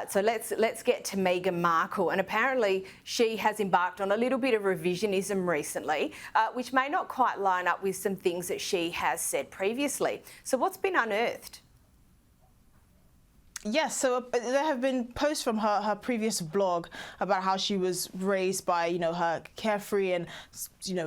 So let's get to Meghan Markle. And apparently she has embarked on a little bit of revisionism recently, which may not quite line up with some things that she has said previously. So what's been unearthed? Yes, so there have been posts from her previous blog about how she was raised by, her carefree and,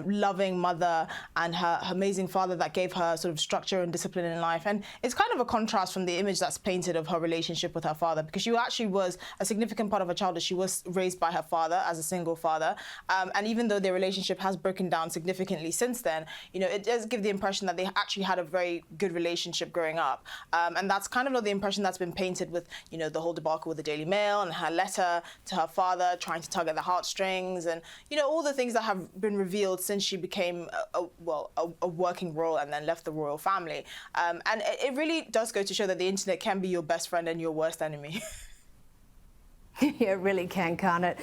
loving mother and her amazing father that gave her sort of structure and discipline in life. And it's kind of a contrast from the image that's painted of her relationship with her father, because she actually was a significant part of her childhood. She was raised by her father as a single father. And even though their relationship has broken down significantly since then, it does give the impression that they actually had a very good relationship growing up. And that's kind of not the impression that's been painted with, the whole debacle with the Daily Mail and her letter to her father trying to tug at the heartstrings and, all the things that have been revealed since she became a working royal and then left the royal family. And it really does go to show that the internet can be your best friend and your worst enemy. Yeah, it really can, can't it?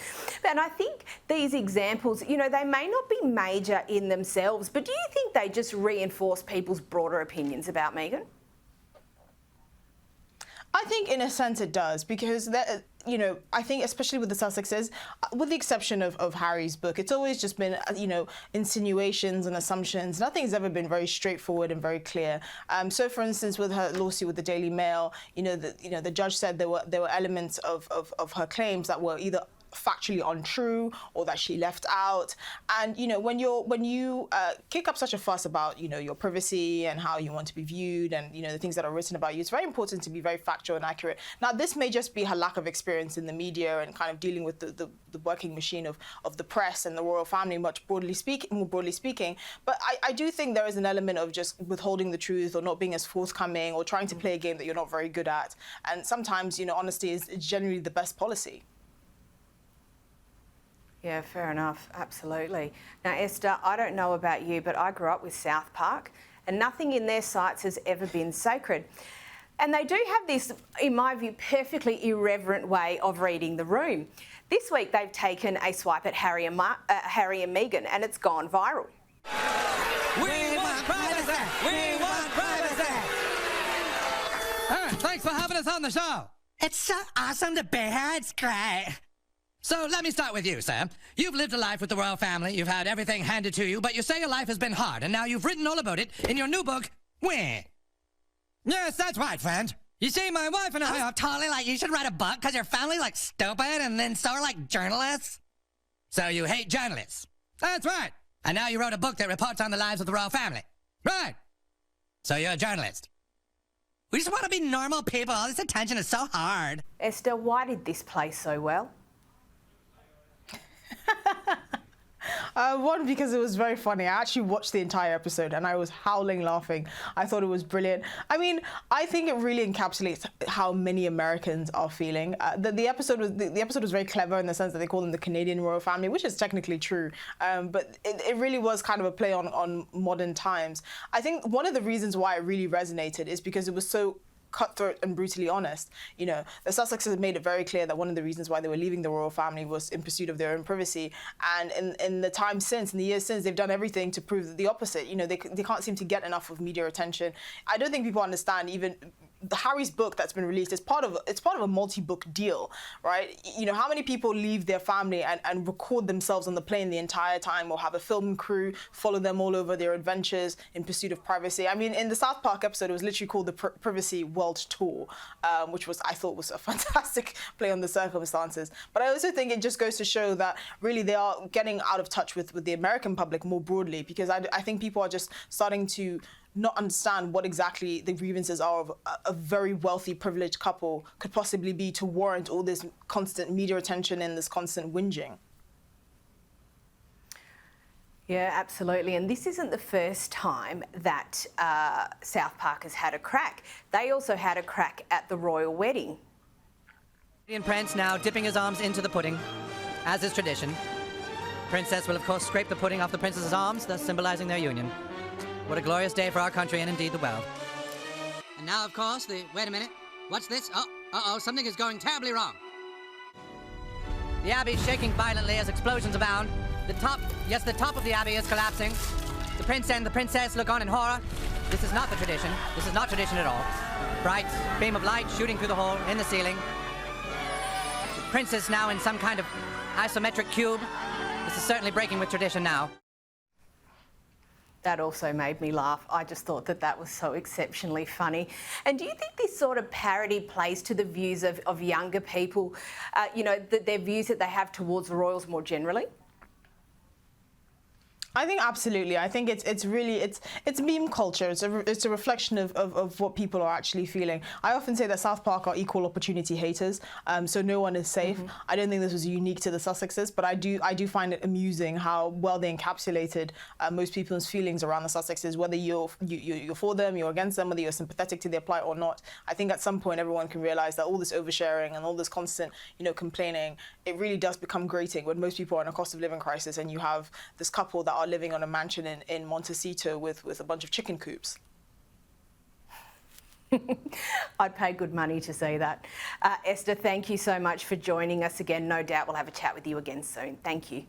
And I think these examples, they may not be major in themselves, but do you think they just reinforce people's broader opinions about Meghan? I think in a sense it does, because I think especially with the Sussexes, with the exception of Harry's book, it's always just been, insinuations and assumptions. Nothing's ever been very straightforward and very clear. So for instance, with her lawsuit with the Daily Mail, the judge said there were elements of her claims that were either factually untrue or that she left out. And when you kick up such a fuss about your privacy and how you want to be viewed and the things that are written about you, it's very important to be very factual and accurate. Now this may just be her lack of experience in the media and kind of dealing with the working machine of the press and the royal family more broadly speaking, but I do think there is an element of just withholding the truth or not being as forthcoming or trying to play a game that you're not very good at. And sometimes honesty is generally the best policy. Yeah, fair enough. Absolutely. Now, Esther, I don't know about you, but I grew up with South Park and nothing in their sites has ever been sacred. And they do have this, in my view, perfectly irreverent way of reading the room. This week, they've taken a swipe at Harry and Meghan and it's gone viral. We want privacy! We want privacy! Thanks for having us on the show. It's so awesome to be here. It's great. So let me start with you, Sam. You've lived a life with the royal family, you've had everything handed to you, but you say your life has been hard, and now you've written all about it in your new book, Wah. Yes, that's right, friend. You see, my wife and I... Oh, totally, you should write a book because your family's, stupid, and then so are, journalists. So you hate journalists? That's right. And now you wrote a book that reports on the lives of the royal family. Right. So you're a journalist. We just want to be normal people. All this attention is so hard. Esther, why did this play so well? One, because it was very funny. I actually watched the entire episode and I was howling laughing. I thought it was brilliant. I mean, I think it really encapsulates how many Americans are feeling. The episode was very clever in the sense that they call them the Canadian royal family, which is technically true. But it really was kind of a play on modern times. I think one of the reasons why it really resonated is because it was so cutthroat and brutally honest. The Sussexes made it very clear that one of the reasons why they were leaving the royal family was in pursuit of their own privacy. And in the years since, they've done everything to prove the opposite. They can't seem to get enough of media attention. I don't think people understand even the Harry's book that's been released is part of a multi-book deal, right? How many people leave their family and record themselves on the plane the entire time, or have a film crew follow them all over their adventures in pursuit of privacy? I mean, in the South Park episode, it was literally called the Privacy World Tour, which I thought was a fantastic play on the circumstances. But I also think it just goes to show that really they are getting out of touch with the American public more broadly, because I think people are just starting to not understand what exactly the grievances are of a very wealthy, privileged couple could possibly be to warrant all this constant media attention and this constant whinging. Yeah, absolutely. And this isn't the first time that South Park has had a crack. They also had a crack at the royal wedding. Indian prince now dipping his arms into the pudding, as is tradition. Princess will, of course, scrape the pudding off the princess's arms, thus symbolizing their union. What a glorious day for our country and indeed the world. And now, of course, wait a minute. What's this? Oh, something is going terribly wrong. The abbey is shaking violently as explosions abound. The top of the abbey is collapsing. The prince and the princess look on in horror. This is not the tradition. This is not tradition at all. Bright beam of light shooting through the hole in the ceiling. Prince is now in some kind of isometric cube. This is certainly breaking with tradition now. That also made me laugh. I just thought that that was so exceptionally funny. And do you think this sort of parody plays to the views of younger people, you know, their views that they have towards the royals more generally? I think absolutely. I think it's meme culture. It's a reflection of what people are actually feeling. I often say that South Park are equal opportunity haters, so no one is safe. I don't think this was unique to the Sussexes, but I do find it amusing how well they encapsulated most people's feelings around the Sussexes, whether you're for them, you're against them, whether you're sympathetic to their plight or not. I think at some point everyone can realize that all this oversharing and all this constant, you know, complaining, it really does become grating when most people are in a cost of living crisis and you have this couple that are living on a mansion in Montecito with a bunch of chicken coops. I'd pay good money to see that. Esther, thank you so much for joining us again. No doubt we'll have a chat with you again soon. Thank you.